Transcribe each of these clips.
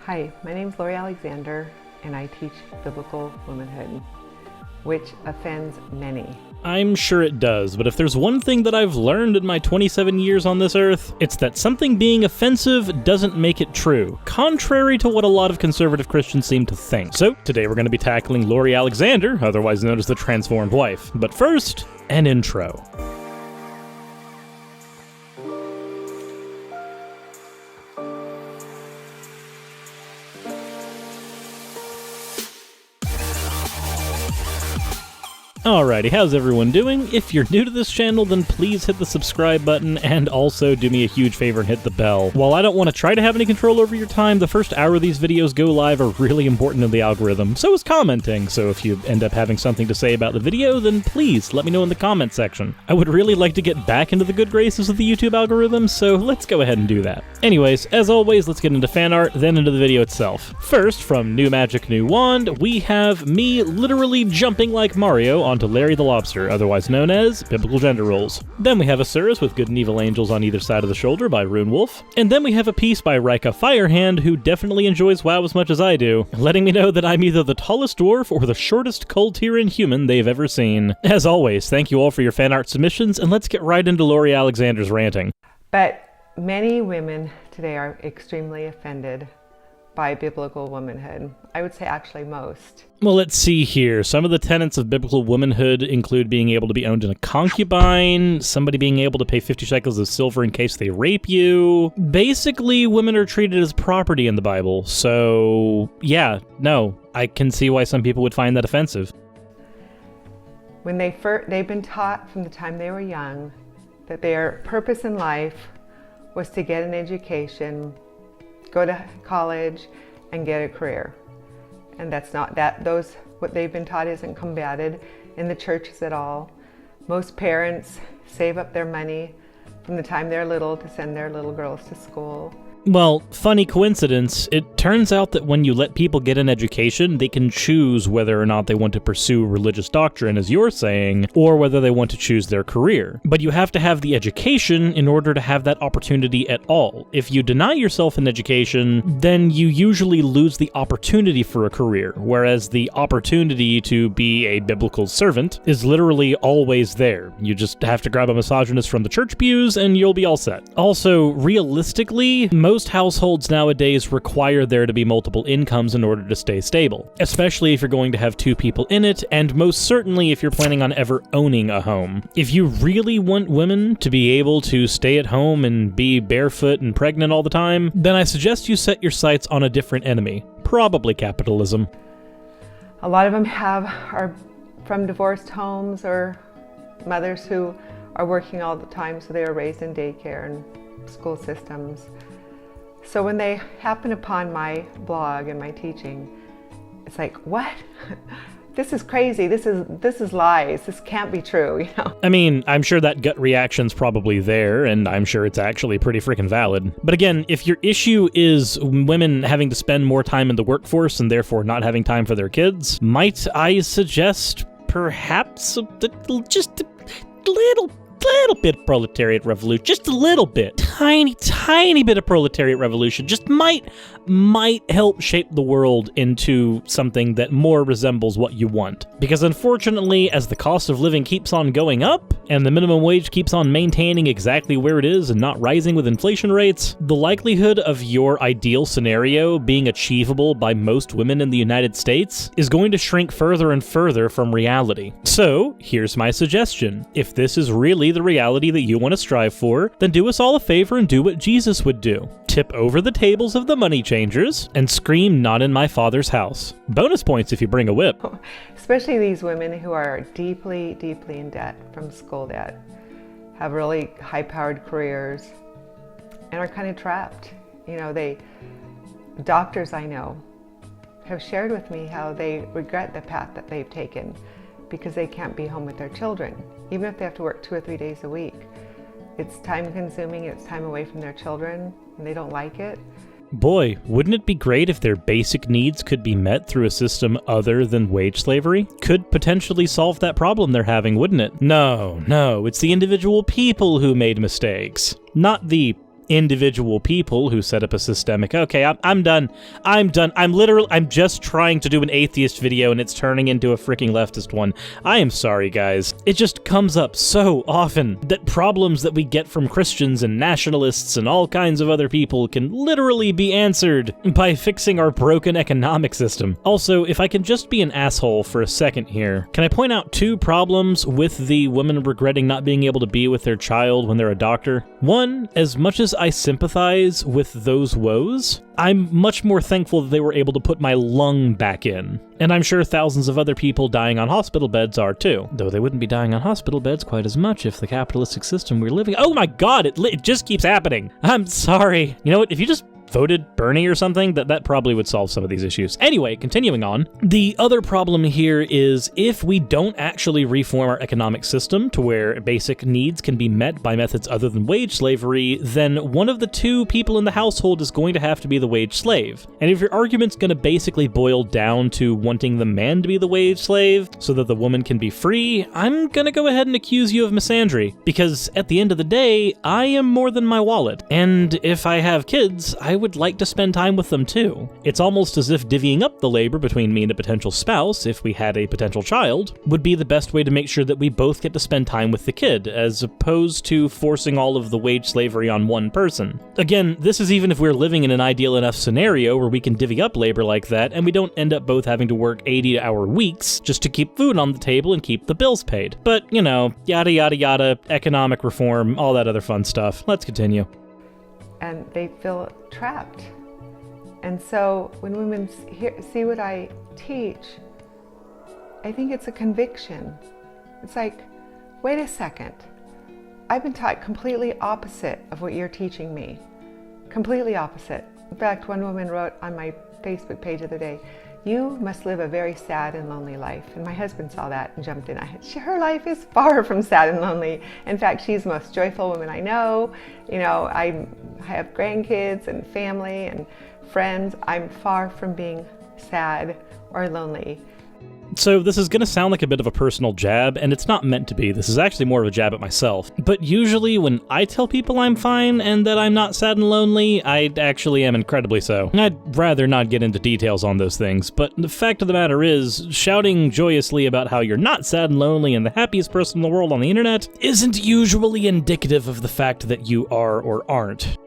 Hi, my name is Lori Alexander, and I teach biblical womanhood, which offends many. I'm sure it does, but if there's one thing that I've learned in my 27 years on this earth, it's that something being offensive doesn't make it true, contrary to what a lot of conservative Christians seem to think. So, today we're going to be tackling Lori Alexander, otherwise known as the Transformed Wife. But first, an intro. Alrighty, how's everyone doing? If you're new to this channel, then please hit the subscribe button, and also do me a huge favor and hit the bell. While I don't want to try to have any control over your time, the first hour these videos go live are really important in the algorithm, so is commenting. So if you end up having something to say about the video, then please let me know in the comment section. I would really like to get back into the good graces of the YouTube algorithm, so let's go ahead and do that. Anyways, as always, let's get into fan art, then into the video itself. First, from New Magic New Wand, we have me literally jumping like Mario onto Larry the Lobster, otherwise known as Biblical Gender Roles. Then we have a Suris with good and evil angels on either side of the shoulder by Rune Wolf. And then we have a piece by Rika Firehand, who definitely enjoys WoW as much as I do, letting me know that I'm either the tallest dwarf or the shortest Cold-Tyrian human they've ever seen. As always, thank you all for your fan art submissions, and let's get right into Lori Alexander's ranting. But many women today are extremely offended by biblical womanhood. I would say actually most. Well, let's see here. Some of the tenets of biblical womanhood include being able to be owned in a concubine, somebody being able to pay 50 shekels of silver in case they rape you. Basically, women are treated as property in the Bible. So, yeah, no, I can see why some people would find that offensive. When they've been taught from the time they were young that their purpose in life was to get an education, go to college, and get a career. And that's not what they've been taught isn't combated in the churches at all. Most parents save up their money from the time they're little to send their little girls to school. Well, funny coincidence, it turns out that when you let people get an education, they can choose whether or not they want to pursue religious doctrine, as you're saying, or whether they want to choose their career. But you have to have the education in order to have that opportunity at all. If you deny yourself an education, then you usually lose the opportunity for a career, whereas the opportunity to be a biblical servant is literally always there. You just have to grab a misogynist from the church pews and you'll be all set. Also, realistically, most households nowadays require there to be multiple incomes in order to stay stable, especially if you're going to have two people in it, and most certainly if you're planning on ever owning a home. If you really want women to be able to stay at home and be barefoot and pregnant all the time, then I suggest you set your sights on a different enemy, probably capitalism. A lot of them are from divorced homes or mothers who are working all the time, so they are raised in daycare and school systems. So when they happen upon my blog and my teaching, it's like, what? This is crazy. This is lies. This can't be true, you know? I mean, I'm sure that gut reaction's probably there, and I'm sure it's actually pretty freaking valid. But again, if your issue is women having to spend more time in the workforce and therefore not having time for their kids, might I suggest perhaps just a little bit of proletariat revolution, just a little bit, tiny bit of proletariat revolution just might help shape the world into something that more resembles what you want. Because unfortunately, as the cost of living keeps on going up and the minimum wage keeps on maintaining exactly where it is and not rising with inflation rates, the likelihood of your ideal scenario being achievable by most women in the United States is going to shrink further and further from reality. So here's my suggestion. If this is really the reality that you want to strive for, then do us all a favor and do what Jesus would do. Tip over the tables of the money changers and scream, "Not in my Father's house." Bonus points if you bring a whip. Especially these women who are deeply in debt from school debt, have really high-powered careers, and are kind of trapped. You know, doctors I know have shared with me how they regret the path that they've taken because they can't be home with their children, even if they have to work 2 or 3 days a week. It's time consuming, it's time away from their children, and they don't like it. Boy, wouldn't it be great if their basic needs could be met through a system other than wage slavery? Could potentially solve that problem they're having, wouldn't it? No, it's the individual people who made mistakes, not the individual people who set up a systemic, okay, I'm done. I'm just trying to do an atheist video and it's turning into a freaking leftist one. I am sorry, guys. It just comes up so often that problems that we get from Christians and nationalists and all kinds of other people can literally be answered by fixing our broken economic system. Also, if I can just be an asshole for a second here, can I point out 2 problems with the women regretting not being able to be with their child when they're a doctor? One, as much as I sympathize with those woes, I'm much more thankful that they were able to put my lung back in. And I'm sure thousands of other people dying on hospital beds are too. Though they wouldn't be dying on hospital beds quite as much if the capitalistic system we're living— oh my god, it just keeps happening. I'm sorry. You know what, if you just voted Bernie or something, that probably would solve some of these issues. Anyway, continuing on, the other problem here is if we don't actually reform our economic system to where basic needs can be met by methods other than wage slavery, then one of the 2 people in the household is going to have to be the wage slave. And if your argument's going to basically boil down to wanting the man to be the wage slave so that the woman can be free, I'm going to go ahead and accuse you of misandry. Because at the end of the day, I am more than my wallet. And if I have kids, I would like to spend time with them too. It's almost as if divvying up the labor between me and a potential spouse, if we had a potential child, would be the best way to make sure that we both get to spend time with the kid, as opposed to forcing all of the wage slavery on one person. Again, this is even if we're living in an ideal enough scenario where we can divvy up labor like that, and we don't end up both having to work 80-hour weeks just to keep food on the table and keep the bills paid. But, you know, yada yada yada, economic reform, all that other fun stuff. Let's continue. And they feel trapped. And so when women see what I teach, I think it's a conviction. It's like, wait a second. I've been taught completely opposite of what you're teaching me. Completely opposite. In fact, one woman wrote on my Facebook page the other day, "You must live a very sad and lonely life." And my husband saw that and jumped in. Her life is far from sad and lonely. In fact, she's the most joyful woman I know. You know, I have grandkids and family and friends. I'm far from being sad or lonely. So this is going to sound like a bit of a personal jab, and it's not meant to be. This is actually more of a jab at myself. But usually when I tell people I'm fine and that I'm not sad and lonely, I actually am incredibly so. I'd rather not get into details on those things, but the fact of the matter is, shouting joyously about how you're not sad and lonely and the happiest person in the world on the internet isn't usually indicative of the fact that you are or aren't.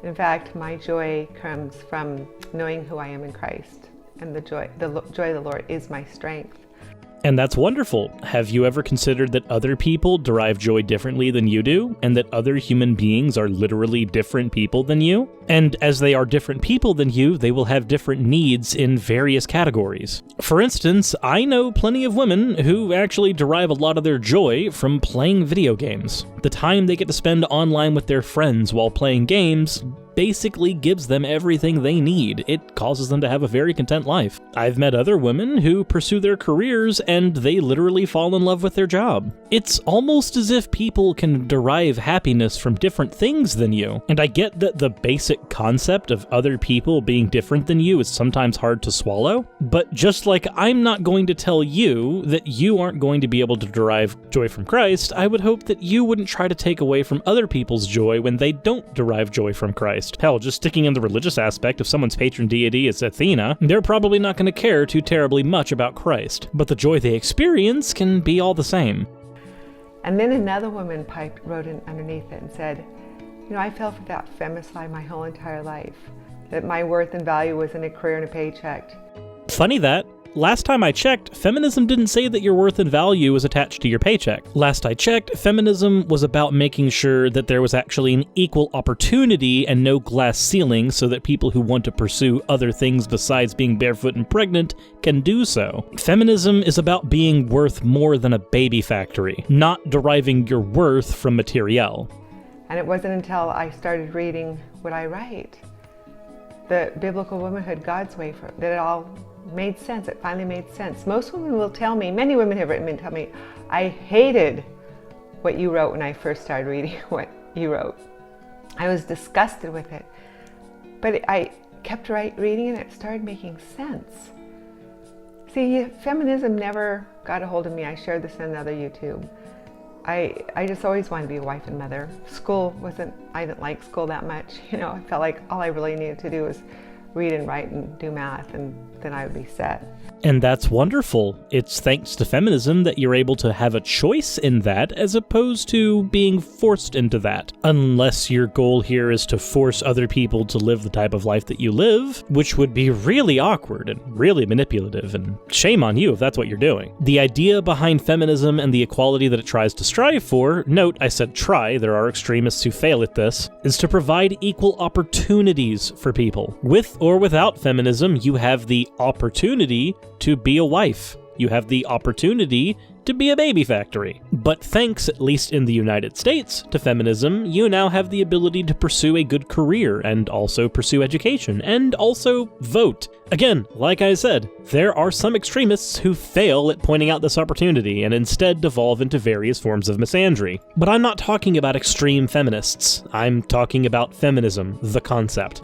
In fact, my joy comes from knowing who I am in Christ. And the joy of the Lord is my strength. And that's wonderful. Have you ever considered that other people derive joy differently than you do, and that other human beings are literally different people than you? And as they are different people than you, they will have different needs in various categories. For instance, I know plenty of women who actually derive a lot of their joy from playing video games. The time they get to spend online with their friends while playing games basically gives them everything they need. It causes them to have a very content life. I've met other women who pursue their careers and they literally fall in love with their job. It's almost as if people can derive happiness from different things than you. And I get that the basic concept of other people being different than you is sometimes hard to swallow, but just like I'm not going to tell you that you aren't going to be able to derive joy from Christ, I would hope that you wouldn't try to take away from other people's joy when they don't derive joy from Christ. Hell, just sticking in the religious aspect, if someone's patron deity is Athena, they're probably not going to care too terribly much about Christ, but the joy they experience can be all the same. And then another woman wrote in underneath it and said, you know, I fell for that feminist lie my whole entire life, that my worth and value was in a career and a paycheck. Funny that. Last time I checked, feminism didn't say that your worth and value was attached to your paycheck. Last I checked, feminism was about making sure that there was actually an equal opportunity and no glass ceiling so that people who want to pursue other things besides being barefoot and pregnant can do so. Feminism is about being worth more than a baby factory, not deriving your worth from materiel. And it wasn't until I started reading what I write, the biblical womanhood, God's way, that it all made sense. It finally made sense. Most women will tell me, many women have written me and tell me, I hated what you wrote when I first started reading what you wrote. I was disgusted with it. But I kept reading and it started making sense. See, feminism never got a hold of me. I shared this in another YouTube. I just always wanted to be a wife and mother. I didn't like school that much. I felt like all I really needed to do was read and write and do math, and then I would be set. And that's wonderful. It's thanks to feminism that you're able to have a choice in that as opposed to being forced into that. Unless your goal here is to force other people to live the type of life that you live, which would be really awkward and really manipulative, and shame on you if that's what you're doing. The idea behind feminism and the equality that it tries to strive for, note I said try, there are extremists who fail at this, is to provide equal opportunities for people. With or without feminism, you have the opportunity to be a wife. You have the opportunity to be a baby factory. But thanks, at least in the United States, to feminism, you now have the ability to pursue a good career and also pursue education and also vote. Again, like I said, there are some extremists who fail at pointing out this opportunity and instead devolve into various forms of misandry. But I'm not talking about extreme feminists. I'm talking about feminism, the concept.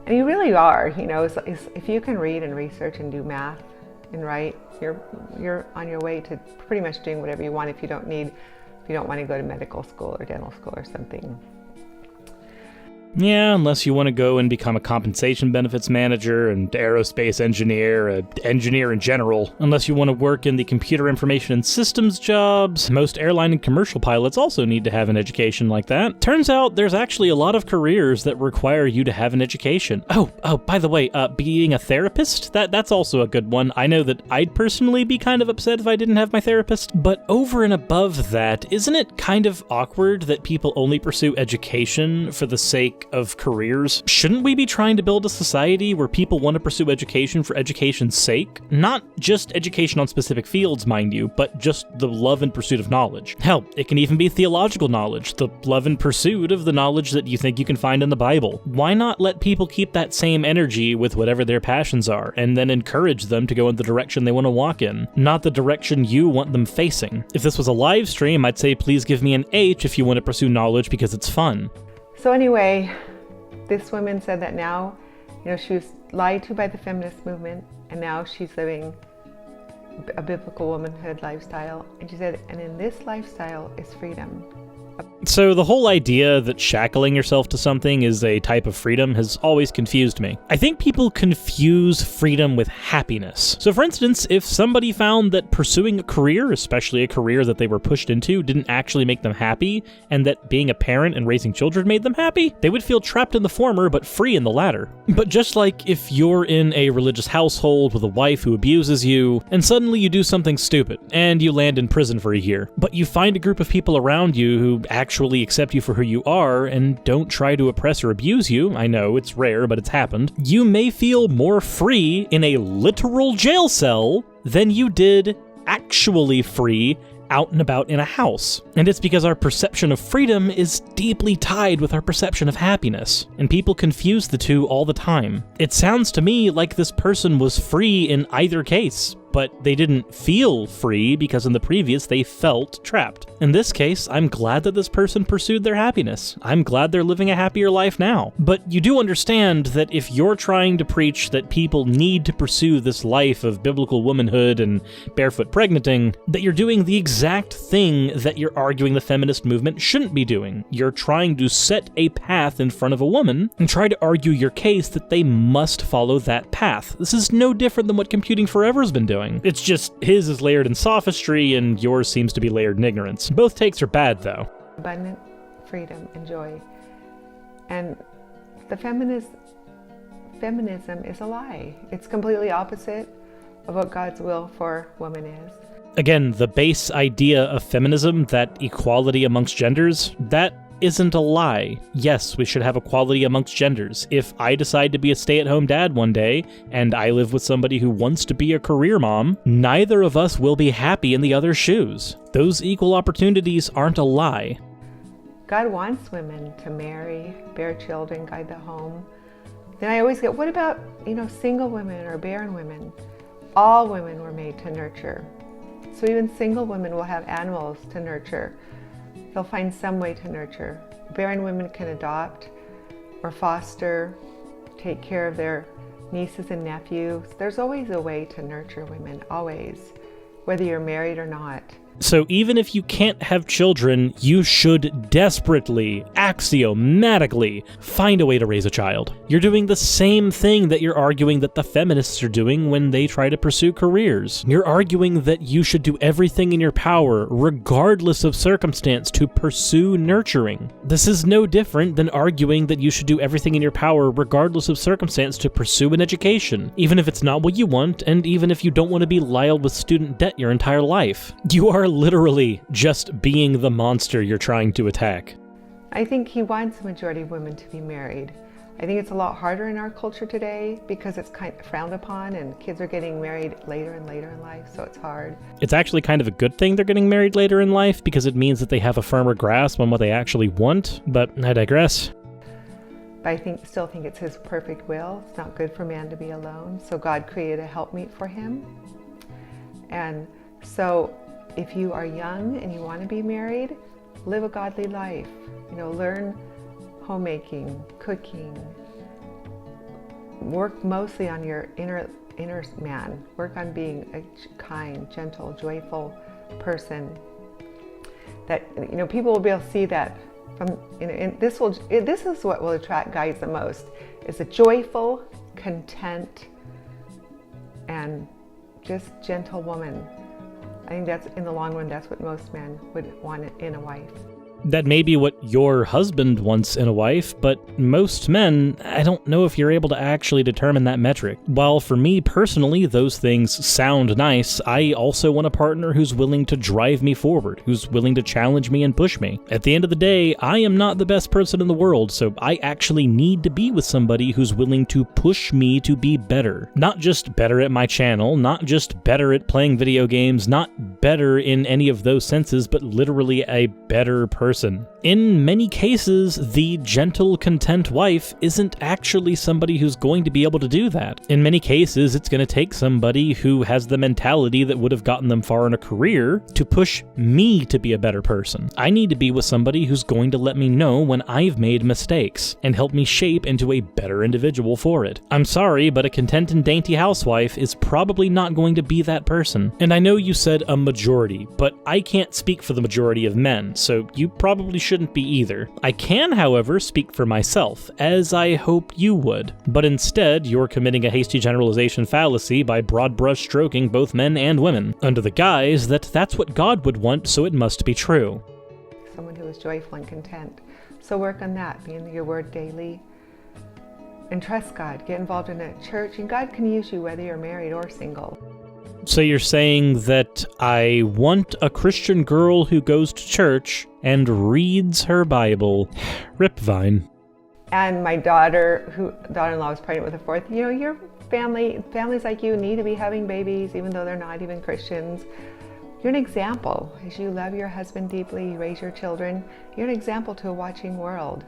And you really are, if you can read and research and do math and write, you're on your way to pretty much doing whatever you want if you don't want to go to medical school or dental school or something. Yeah, unless you want to go and become a compensation benefits manager, an aerospace engineer, an engineer in general. Unless you want to work in the computer information and systems jobs. Most airline and commercial pilots also need to have an education like that. Turns out there's actually a lot of careers that require you to have an education. Oh, by the way, being a therapist, that's also a good one. I know that I'd personally be kind of upset if I didn't have my therapist, but over and above that, isn't it kind of awkward that people only pursue education for the sake of careers? Shouldn't we be trying to build a society where people want to pursue education for education's sake? Not just education on specific fields, mind you, but just the love and pursuit of knowledge. Hell, it can even be theological knowledge, the love and pursuit of the knowledge that you think you can find in the Bible. Why not let people keep that same energy with whatever their passions are, and then encourage them to go in the direction they want to walk in, not the direction you want them facing? If this was a live stream, I'd say please give me an H if you want to pursue knowledge because it's fun. So anyway, this woman said that now, she was lied to by the feminist movement, and now she's living a biblical womanhood lifestyle. And she said, and in this lifestyle is freedom. So the whole idea that shackling yourself to something is a type of freedom has always confused me. I think people confuse freedom with happiness. So for instance, if somebody found that pursuing a career, especially a career that they were pushed into, didn't actually make them happy, and that being a parent and raising children made them happy, they would feel trapped in the former but free in the latter. But just like if you're in a religious household with a wife who abuses you, and suddenly you do something stupid, and you land in prison for a year, but you find a group of people around you who actually accept you for who you are and don't try to oppress or abuse you, I know it's rare, but it's happened, you may feel more free in a literal jail cell than you did actually free out and about in a house. And it's because our perception of freedom is deeply tied with our perception of happiness, and people confuse the two all the time. It sounds to me like this person was free in either case, but they didn't feel free because in the previous they felt trapped. In this case, I'm glad that this person pursued their happiness. I'm glad they're living a happier life now. But you do understand that if you're trying to preach that people need to pursue this life of biblical womanhood and barefoot pregnanting, that you're doing the exact thing that you're arguing the feminist movement shouldn't be doing. You're trying to set a path in front of a woman and try to argue your case that they must follow that path. This is no different than what Computing Forever has been doing. It's just his is layered in sophistry and yours seems to be layered in ignorance. Both takes are bad, though. Abundant freedom and joy. And the feminism is a lie. It's completely opposite of what God's will for woman is. Again, the base idea of feminism, that equality amongst genders, that isn't a lie. Yes, we should have equality amongst genders. If I decide to be a stay-at-home dad one day, and I live with somebody who wants to be a career mom, neither of us will be happy in the other's shoes. Those equal opportunities aren't a lie. God wants women to marry, bear children, guide the home. Then I always get, what about, single women or barren women? All women were made to nurture. So even single women will have animals to nurture. They'll find some way to nurture. Barren women can adopt or foster, take care of their nieces and nephews. There's always a way to nurture women, always, whether you're married or not. So even if you can't have children, you should desperately, axiomatically, find a way to raise a child. You're doing the same thing that you're arguing that the feminists are doing when they try to pursue careers. You're arguing that you should do everything in your power, regardless of circumstance, to pursue nurturing. This is no different than arguing that you should do everything in your power, regardless of circumstance, to pursue an education, even if it's not what you want, and even if you don't want to be liable with student debt your entire life. You are literally just being the monster you're trying to attack. I think he wants the majority of women to be married. I think it's a lot harder in our culture today because it's kind of frowned upon and kids are getting married later and later in life, so it's hard. It's actually kind of a good thing they're getting married later in life because it means that they have a firmer grasp on what they actually want, but I digress. But I still think it's his perfect will. It's not good for man to be alone, so God created a helpmeet for him. And so if you are young and you want to be married, live a godly life. Learn homemaking, cooking. Work mostly on your inner man. Work on being a kind, gentle, joyful person. That people will be able to see that from. This is what will attract guys the most. Is a joyful, content, and just gentle woman. I think that's, in the long run, that's what most men would want in a wife. That may be what your husband wants in a wife, but most men, I don't know if you're able to actually determine that metric. While for me personally, those things sound nice, I also want a partner who's willing to drive me forward, who's willing to challenge me and push me. At the end of the day, I am not the best person in the world, so I actually need to be with somebody who's willing to push me to be better. Not just better at my channel, not just better at playing video games, not better in any of those senses, but literally a better person. In many cases, the gentle, content wife isn't actually somebody who's going to be able to do that. In many cases, it's going to take somebody who has the mentality that would have gotten them far in a career to push me to be a better person. I need to be with somebody who's going to let me know when I've made mistakes and help me shape into a better individual for it. I'm sorry, but a content and dainty housewife is probably not going to be that person. And I know you said a majority, but I can't speak for the majority of men, so you probably shouldn't be either. I can, however, speak for myself, as I hope you would. But instead, you're committing a hasty generalization fallacy by broad brush stroking both men and women, under the guise that that's what God would want, so it must be true. Someone who is joyful and content. So work on that, be in your word daily, and trust God. Get involved in a church, and God can use you whether you're married or single. So you're saying that I want a Christian girl who goes to church and reads her Bible. Rip Vine. And my daughter-in-law was pregnant with a fourth. Your families like you need to be having babies, even though they're not even Christians. You're an example. As you love your husband deeply, you raise your children, you're an example to a watching world,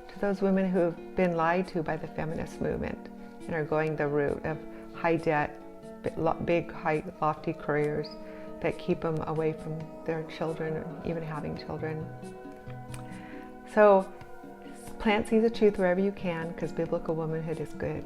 to those women who have been lied to by the feminist movement and are going the route of high debt, big, high, lofty careers that keep them away from their children or even having children. So plant seeds of truth wherever you can, because biblical womanhood is good.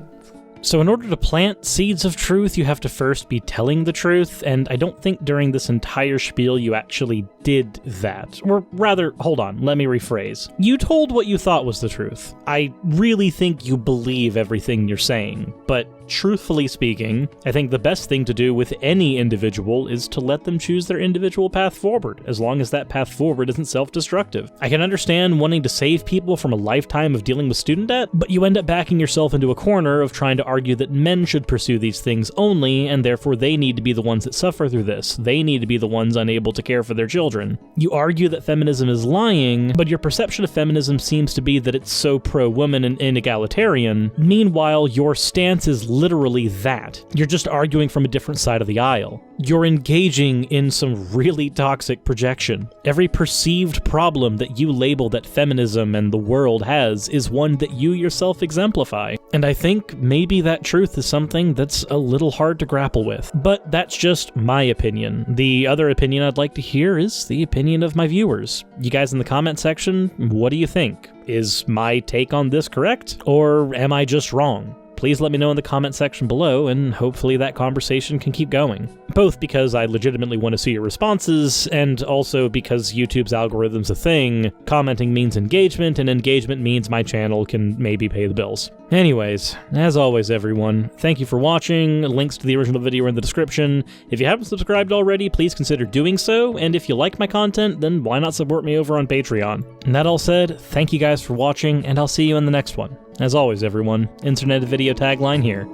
So in order to plant seeds of truth, you have to first be telling the truth, and I don't think during this entire spiel you actually did that. Or rather, hold on, let me rephrase. You told what you thought was the truth. I really think you believe everything you're saying, but truthfully speaking, I think the best thing to do with any individual is to let them choose their individual path forward, as long as that path forward isn't self-destructive. I can understand wanting to save people from a lifetime of dealing with student debt, but you end up backing yourself into a corner of trying to argue that men should pursue these things only, and therefore they need to be the ones that suffer through this. They need to be the ones unable to care for their children. You argue that feminism is lying, but your perception of feminism seems to be that it's so pro-woman and inegalitarian. Meanwhile, your stance is literally that. You're just arguing from a different side of the aisle. You're engaging in some really toxic projection. Every perceived problem that you label that feminism and the world has is one that you yourself exemplify. And I think maybe that truth is something that's a little hard to grapple with. But that's just my opinion. The other opinion I'd like to hear is the opinion of my viewers. You guys in the comment section, what do you think? Is my take on this correct? Or am I just wrong? please let me know in the comment section below, and hopefully that conversation can keep going. Both because I legitimately want to see your responses, and also because YouTube's algorithm's a thing. Commenting means engagement, and engagement means my channel can maybe pay the bills. Anyways, as always everyone, thank you for watching. Links to the original video are in the description. If you haven't subscribed already, please consider doing so, and if you like my content, then why not support me over on Patreon? And that all said, thank you guys for watching, and I'll see you in the next one. As always everyone, Internet Video Tagline here.